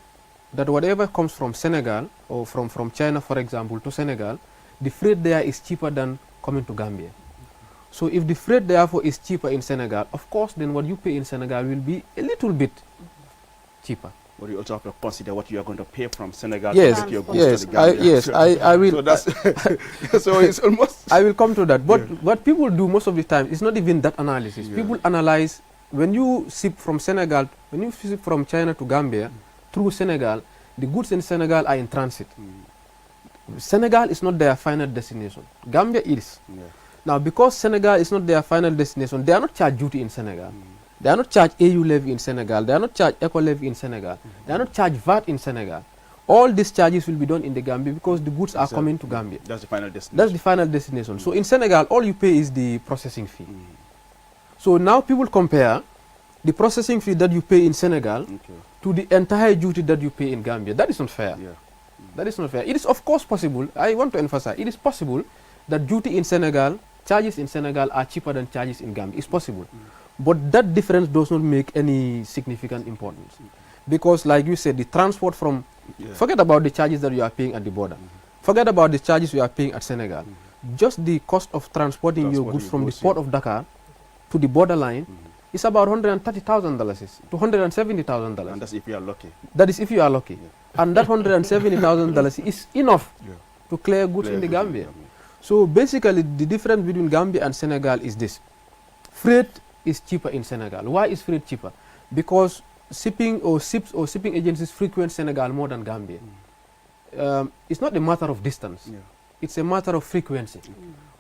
that whatever comes from Senegal or from China, for example, to Senegal, the freight there is cheaper than coming to Gambia. So if the freight therefore is cheaper in Senegal, of course then what you pay in Senegal will be a little bit cheaper. But you also have to consider what you are going to pay from Senegal yes, to get your goods to the Gambia. Yes, I will. So that's so it's almost. I will come to that. But what people do most of the time is not even that analysis. Yeah. People analyze when you ship from Senegal, when you ship from China to Gambia through Senegal, the goods in Senegal are in transit. Senegal is not their final destination. Gambia is. Yeah. Now, because Senegal is not their final destination, they are not charged duty in Senegal. They are not charged AU levy in Senegal. They are not charged eco levy in Senegal. They are not charged VAT in Senegal. all these charges will be done in the Gambia because the goods are coming to Gambia. That's the final destination. That's the final destination. So in Senegal, all you pay is the processing fee. So now people compare the processing fee that you pay in Senegal to the entire duty that you pay in Gambia. That is not fair. That is not fair. It is of course possible, I want to emphasize, it is possible that duty in Senegal, charges in Senegal are cheaper than charges in Gambia. It's possible. But that difference does not make any significant importance. Because like you said, the transport from, forget about the charges that you are paying at the border. Forget about the charges you are paying at Senegal. Just the cost of transporting your goods from the port of Dakar to the borderline is about $130,000 to $170,000. And that's if you are lucky. That is if you are lucky. And that $170,000 is enough to clear goods in the Gambia. So basically the difference between Gambia and Senegal is this. Freight is cheaper in Senegal. Why is freight cheaper? Because shipping or shipping agencies frequent Senegal more than Gambia. It's not a matter of distance. It's a matter of frequency.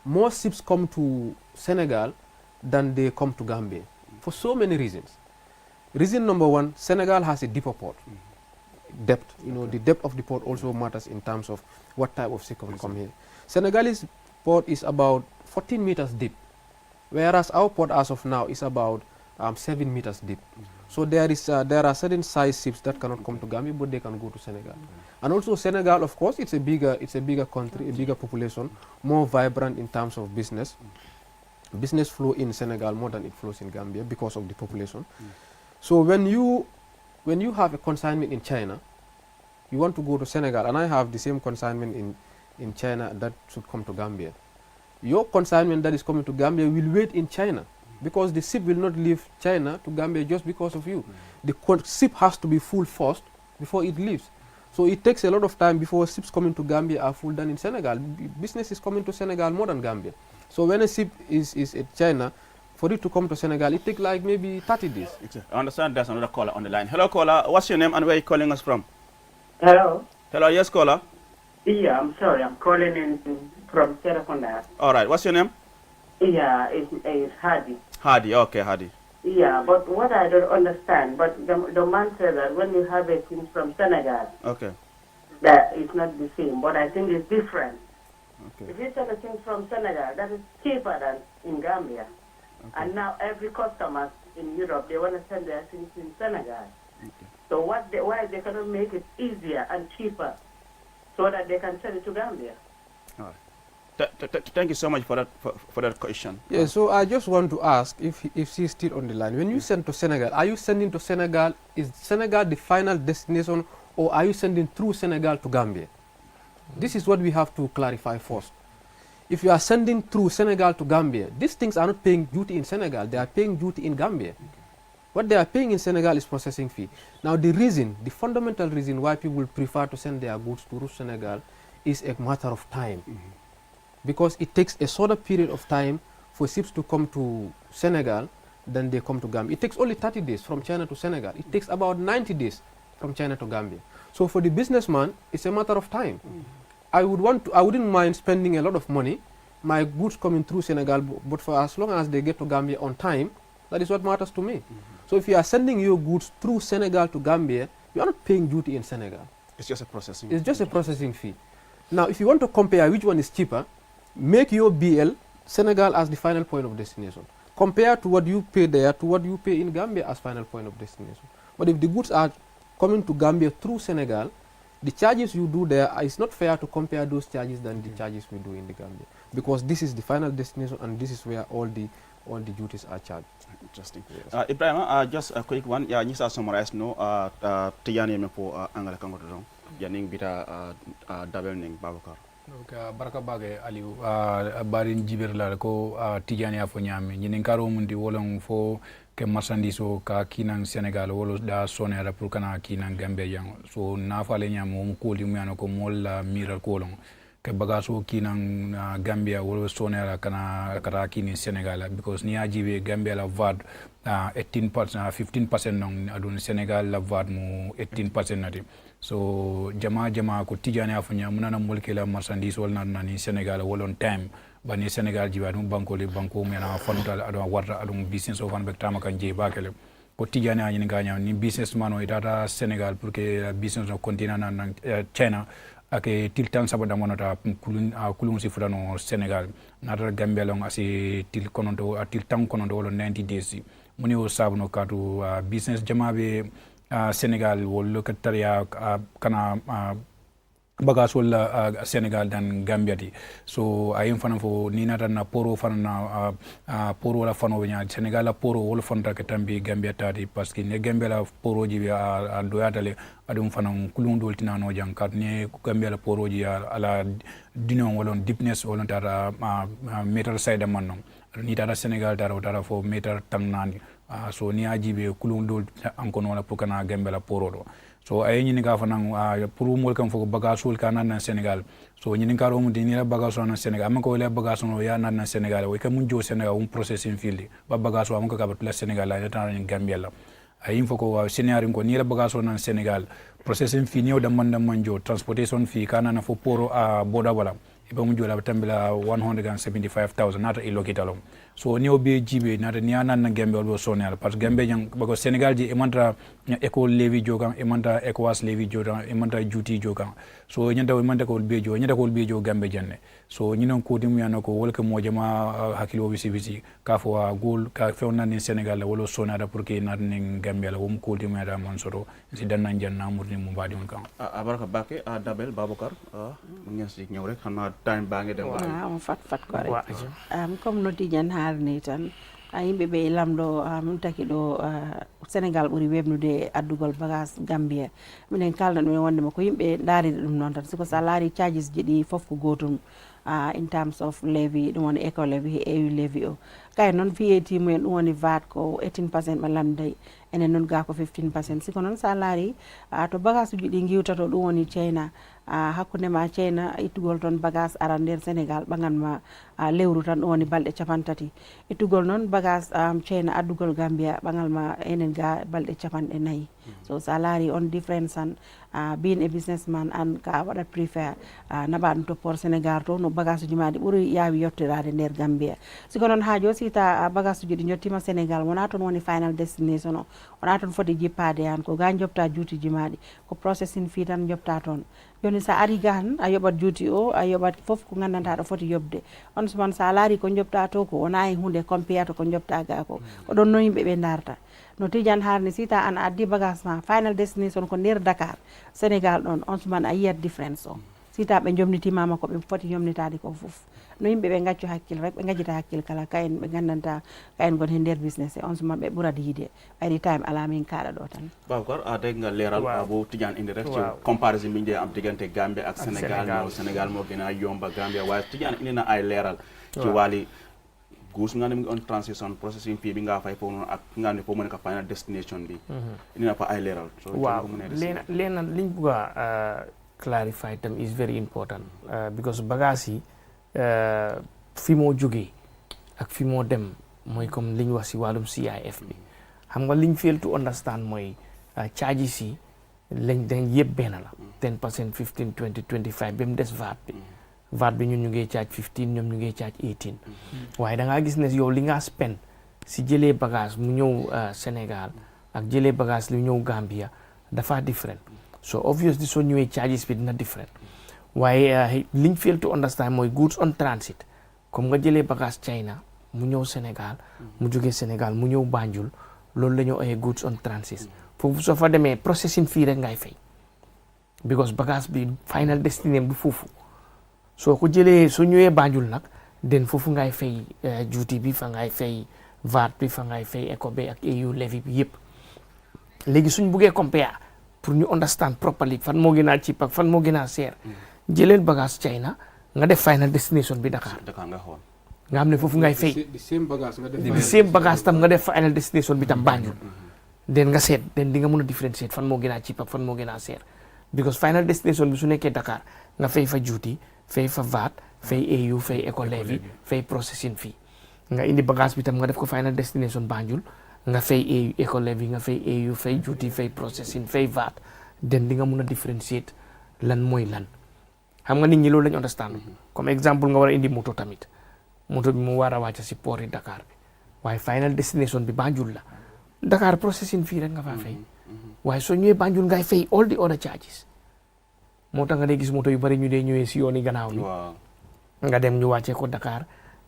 More ships come to Senegal than they come to Gambia for so many reasons. Reason number one, Senegal has a deeper port. Depth, the depth of the port also matters in terms of what type of ship can come here. Senegalese port is about 14 meters deep, whereas our port as of now is about 7 meters deep. So there are certain size ships that cannot come to Gambia, but they can go to Senegal. And also Senegal, of course, it's a bigger country, a bigger population, more vibrant in terms of business. Business flow in Senegal more than it flows in Gambia because of the population. So when you have a consignment in China, you want to go to Senegal, and I have the same consignment in China that should come to Gambia. Your consignment that is coming to Gambia will wait in China because the ship will not leave China to Gambia just because of you. The ship has to be full first before it leaves. So it takes a lot of time before ships coming to Gambia are full than in Senegal. Business is coming to Senegal more than Gambia. So when a ship is in China, for it to come to Senegal, it takes like maybe 30 days. I understand there's another caller on the line. Hello, caller. What's your name and where are you calling us from? Hello. Hello, yes, caller. Yeah, I'm sorry. I'm calling in from Serekunda. All right. What's your name? Yeah, it's Hadi. Hadi. Okay, Hadi. Yeah, but what I don't understand, but the man said that when you have a thing from Senegal, that it's not the same, but I think it's different. Okay. If you sell a thing from Senegal, that is cheaper than in Gambia. And now every customer in Europe, they want to send their things in Senegal. So why they cannot make it easier and cheaper so that they can sell it to Gambia? All right. Thank you so much for that question. Yeah, so I just want to ask if she's still on the line. When you send to Senegal, are you sending to Senegal? Is Senegal the final destination, or are you sending through Senegal to Gambia? This is what we have to clarify first. If you are sending through Senegal to Gambia, these things are not paying duty in Senegal. They are paying duty in Gambia. What they are paying in Senegal is processing fee. Now the fundamental reason why people prefer to send their goods to Senegal is a matter of time. Because it takes a shorter period of time for ships to come to Senegal than they come to Gambia. It takes only 30 days from China to Senegal. It takes about 90 days from China to Gambia. So for the businessman, it's a matter of time. I wouldn't mind spending a lot of money, my goods coming through Senegal, but for as long as they get to Gambia on time, that is what matters to me. So if you are sending your goods through Senegal to Gambia, you are not paying duty in Senegal. It's just a processing. It's just a processing fee. Now, if you want to compare which one is cheaper, make your BL Senegal as the final point of destination. Compare to what you pay there to what you pay in Gambia as final point of destination. But if the goods are coming to Gambia through Senegal, the charges you do there, it's not fair to compare those charges than the charges we do in the Gambia, because this is the final destination and this is where all the duties are charged. Interesting. Yes. Ibrahim, just a quick one. Yeah, you summarize no. Tiyani me po angala kangoto dong. Yaning bita double ning Babakar. Donc baraka bage Aliou barin jiber la ko Tijani afo nyame nyinin karo mundi wolon fo ke marchandise o ka kinan Senegal wolo da sonera pour kana kinan Gambia yang so na fale nyam mo ko li mu yana ko molla miral ko lon ke bagaso kinan Gambia wolo sonera kana kata kini Senegal because ni ajibe Gambia la vad 18% 15% non adun Senegal la vad mo 18% nati. So jama ko Tijani afunya munana mulke la marchandise wol nan Senegal wolon time bani Senegal jiba dum banko mena fondal adon warta adon business of an bektama kan je bakele ko tijani a ñini gaña ni businessman o itata Sénégal pour que business no continue na China ake til tan saba da monata kulun si futano Sénégal nata Gambia long asi til kononto til tan kononto wolo 90 days muni o sabuno katu business jamabe Sénégal wol lokataria kana bagage wala Sénégal dan Gambia di so ayim fana fo ni nata na poro fana na poro wala fano nya Sénégal la poro wala fonta ke tambi Gambia tadi parce que ne Gambia la poro ji a doyatale adum fana kulun dol tinano jang kat ne Gambia la poro ji ala dinon wala deepness wala tara meter side man ni tara Sénégal tara fo meter tamnani so ni ajibe kulun dol ankon wala pour kana Gambia la poro do so ay ñini ka fanan pour mol kam foko bagage sul kana na Sénégal so ñini ka romu dini la bagage na Sénégal am ko le bagage no ya na Sénégal way kam jo Sénégal processing field ba bagage am ko ka batula Sénégal la tan ni Gambia la ay foko wa Sénégal ko ni la bagage na Sénégal processing fi ñew da manjo transportation fi kana na fo poro boda wala iba mu jola tambila 175,000 nata ilokitalom so ni obi jibe nata ni anan na Gambia do sonal parce que Gambia jang bako Sénégal ji emanta école levi jogan emanta ECOWAS levi jogan emanta duty jogan so nyanda emanta ko bejo nyanda ko bejo Gambia janne so nyinon ko dim yana ko wolke mo jama hakilo bisi ka fo gol ka fewna ni Sénégal la wolo sonada pour que nat ni Gambia la wum ko dim yana man soro si dan nan janna murni mu badi on kan abaraka bake Dabel Baboucar ngeen ci ñew rek xana time baa ngi dem waaw fat ko rek comme no tijan har ni tan yimɓe ɓe lamɗo min taki ɗo Sénégal ɓuuri webnude addugol bagage Gambia minen kaldan ɗumen wondema ko yimɓe daaride ɗum noon tan siko sa laari charges ji ɗi fof ko gotum in terms of levy ɗum woni éco levy EU levy o kay noon VAT mumen ɗum woni VAT ko 18% ɓe lamday enen noon ga ko 15% siko noon sa laari to bagage uji ɗi giwtato ɗum woni China hakkunde ma China ittugol toon bagage ara nder Sénégal ɓaganma lewru tan ɗum woni balɗe 30 ittugol noon bagage China addugol Gambia ɓagalma enen ga balɗe 4 so sa laari on difference an being a businessman an ka waɗat préfère naɓa ɗum to port Sénégal to no bagage uji ma ɗi ɓuuri yawi yettorade nder Gambia siko noon haajo sita bagage uji ɗi jottima Sénégal wona toon woni final destination o wona toon foti jippade han ko ga jopta juutiji maɗi ko processing fee tan jopta toon joni sa ari ga tan a yoɓat juuti o a yoɓat fof ko gandanta ɗo foti yobde on suman sa laari ko jopta to ko wona e hunde compare to ko jopta ga ko ɗon no yimɓe ɓe darta no tijan harni sita an addi bagage ma final destination ko nder Dakar Sénégal ɗon on suman a yiyat différence o sita ɓe jomnitimama ko ɓe foti jomnitade ko fof no yimɓe ɓe gaccu hakkille rek ɓe gajjita hakkille kala kayen ɓe gandanta kayen gon he nder business e on suman ɓe ɓurat yiide ɓayri time ala min kaɗa ɗo tan Baboucar a dégg nga leeral bu Tidiane indi rek ci comparaison bi ñu am diggante Gambia ak Sénégal moo gën a yomba Gambia waaye Tidiane indi na ay leeral ci wàlli guus nga ne mu ngi on transition processing fii bi nga fay foofu noonu ak nga ne foofu mu nekk final destination bi indi na fa ay leeral waaw leena liñ bugg a clarify tam is very important because bagage yi fi moo jógee ak fi moo dem mooy comme liñ wax si wàllum CIF bi xam nga liñ fail to understand mooy charges yi lañ dañ yëpp benn la 10% 15 20 25 ba mu des VAT bi ñun ñu ngi charge 15 ñoom ñu ngi charge 18 waaye da ngaa gis ne yow li nga spend si jëlee bagage mu ñëw Sénégal ak jëlee bagage lu ñëw Gambia dafa different so obviously soo ñëwee charges bi dina different waaye liñ fail to understand mooy goods on transit comme nga jëlee bagage China mu ñëw Sénégal mu jógee Sénégal mu ñëw Banjul loolu la ñu ooyee goods on transit foofu soo fa demee processing fii rek ngay fay because bagage bi final destination bi foofu soo ko jëlee soo ñëwee Banjul nag den foofu ngay fay duty bi fa ngay fay VAT bi fa ngay fay éco bi ak EU levy bi yëpp léegi suñ buggee compare pour ñu understand properly fan moo gën a cheap ak fan moo gën a seer jëleel bagage China nga def final destination bi Dakar nga xam ne foofu ngay fay the same bagage tam nga def final destination bi tam Banjul den nga seet den di nga mën a differentiate fan moo gën a cheap ak fan moo gën a seer because final destination bi su nekkee Dakar nga fay fa duty fay fa VAT fay EU fay éco levy fay processing fee nga indi bagage bi tam nga def ko final destination Banjul nga fay EU éco levy nga fay EU fay duty fay processing fay VAT den di nga mën a differentiate lan mooy lan xam nga nit ñi loolu lañu understand comme exemple nga war a indi moto tamit moto bi mu war a wàcc si port yi Dakar bi waaye final destination bi Banjul la Dakar processing fee rek nga faa fay waaye soo ñëwee Banjul ngay fay all the other charges moo tax nga dee gis moto yu bari ñu dee ñëwee si yooni gannaaw bi nga dem ñu wàccee ko Dakar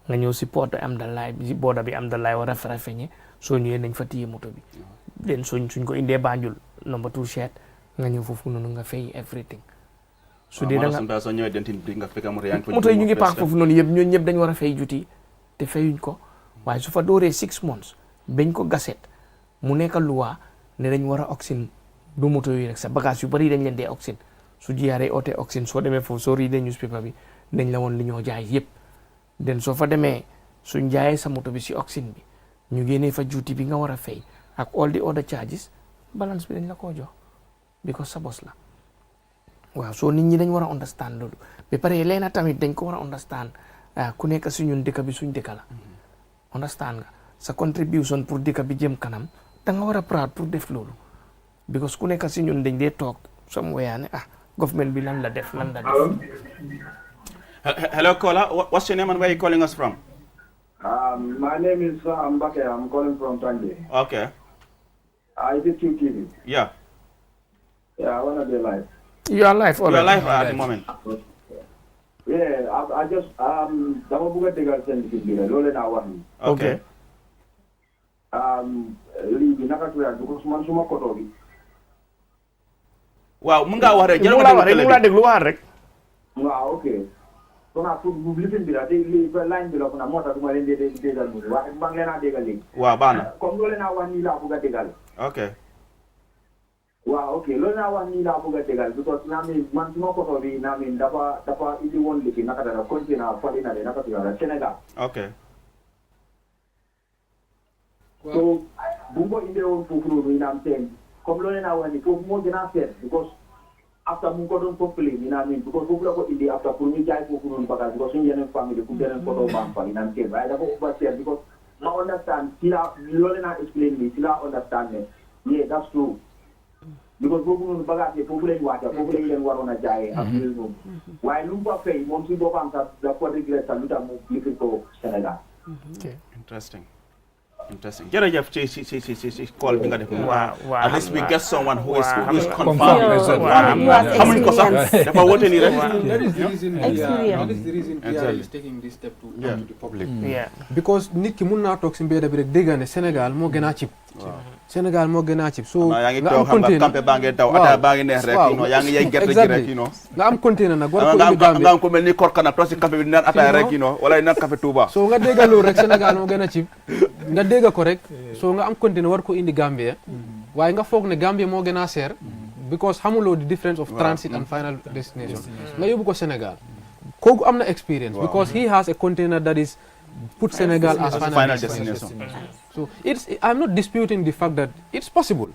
nga ñëw si porte am dalay si booda bi am dalay war a feñe soo ñëwee nañ fa téye moto bi den suñ ko indee Banjul number 2 shed nga ñëw foofu noonu nga fay everything su dee da nga soo ñëwee dentin bi nga fekk moto yi ñu ngi paak foofu noonu yëpp ñooñu ñëpp dañ war a fay juti te fayuñ ko waaye su fa dooree 6 months bañ ko gaset mu nekk luwaa ne dañ war a oxine du moto yi rek sa bagage yu bari dañ leen dee oxine su jiyaaree oote oxine soo demee foofu soo riidee newspaper bi dañ la woon li ñoo jaay yëpp den soo fa demee suñ jaayee sa moto bi si oxine bi ñu génnee fa juuti bi nga war a fay ak all the other charges balance bi dañ la koo jox because sa bos la waaw soo nit ñi dañ war a understand loolu ba pare leena tamit dañ ko war a understand ku nekk si ñun dëkk bi suñ dëkk la understand nga sa contribution pour dëkk bi jëm kanam da nga war a proud pour def loolu because ku nekk si ñun dañ dee toog somewhere ne government bi lan la def. Hello, caller. What's your name and where are you calling us from? My name is Mbake. I'm calling from Tangi. Okay. I did QTV. Yeah. Yeah, I want to be live. You are live already. You are live at the moment. Yeah, I just dama buga degal sen ci bi lolé na wax ni. Okay. Li bi naka tuya du ko man suma koto bi. Waaw mu nga wax rek jël mu la déglu wax rek. Waaw okay. So na pour bu lifin bi la té li line bi la ko na mota duma len dégal mu wax ba ngi leena dégal li. Waaw bana. Comme lolé na wax ni la buga dégal. Okay. Wow, okay. Lo na wax ni la buga dégal because na mi man suma koto bi na mi dafa indi won li naka da continue fa dina naka tuya Sénégal. Okay. So bumbo inde on fufuru ni nam ten comme lo na wani fofu mo gëna fer because after mu ko don complain ni na min because fofu la ko indi after pour ni jaay fufuru ni bagage because ñu yenen family ku yenen photo bam fa ni nam ten right da ko over share because ma understand sila lo na explain me sila understand me yeah that's true because fofu no bagage fofu lañ waata fofu lañ leen warona jaay ak ñu ñu waaye lu ba fay mom ci bopam sa da ko regret sa lu tam mu lifi ko Sénégal. Okay, interesting. Jërëjëf ci call bi nga def. Waaw. At least we get someone who is confirmed. Xamuñ ko sax dafa wote ni rek. That is the reason PR is taking this step to the public. Because nit ki mun naa toog si mbedd bi rek dégg ne Sénégal moo gën a cib. Sénégal moo gën a cib. So yaa ngi toog xam nga campé baa ngi daw ata baa ngi neex rek yaa ngi yey gerte gi rek nga am container nag war ko indi Gambie nga am ko mel ni korkana toog si campé bi naan ataaya rek wala naan café Touba. So nga dégg loolu rek Sénégal moo gën a cib nga dégg ko rek so nga am container war ko indi Gambie waaye nga foog ne Gambie moo gën a seer because xamuloo the difference of transit and final destination nga yóbbu ko Sénégal kooku am na experience because he has a container that is put Senegal as final destination. So I'm not disputing the fact that it's possible.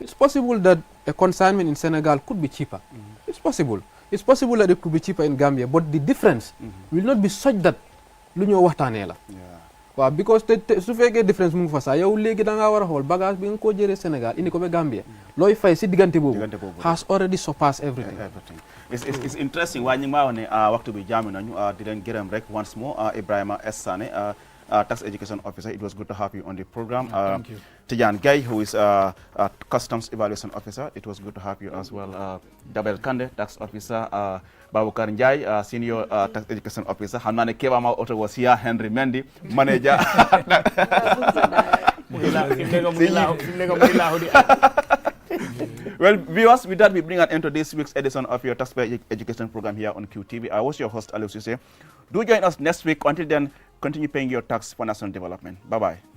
It's possible that a consignment in Senegal could be cheaper. It's possible. It's possible that it could be cheaper in Gambia, but the difference will not be such that lu ñoo waxtaanee la. Waaw because su fekkee difference mu ngi fa sax yow léegi da ngaa war a xool bagage bi nga ko jëlee Sénégal indi ko ba Gambia looy fay si diggante boobu has already surpassed everything. It's interesting waa ñu ngi maa wax ne waxtu bi jaami nañu di leen gërëm rek once more Ibrahima S. Sane tax education officer. It was good to have you on the program. Thank you. Tijan Guy, who is a customs evaluation officer. It was good to have you as well. Dabel Kande, tax officer. Babukar Njai, senior tax education officer. Hanane Kebama Auto was here. Henry Mendy, manager. Well, viewers, with that we bring an end to this week's edition of your taxpayer education program here on QTV. I was your host, Aliu Sise. Do join us next week. Until then, continue paying your tax for national development. Bye-bye.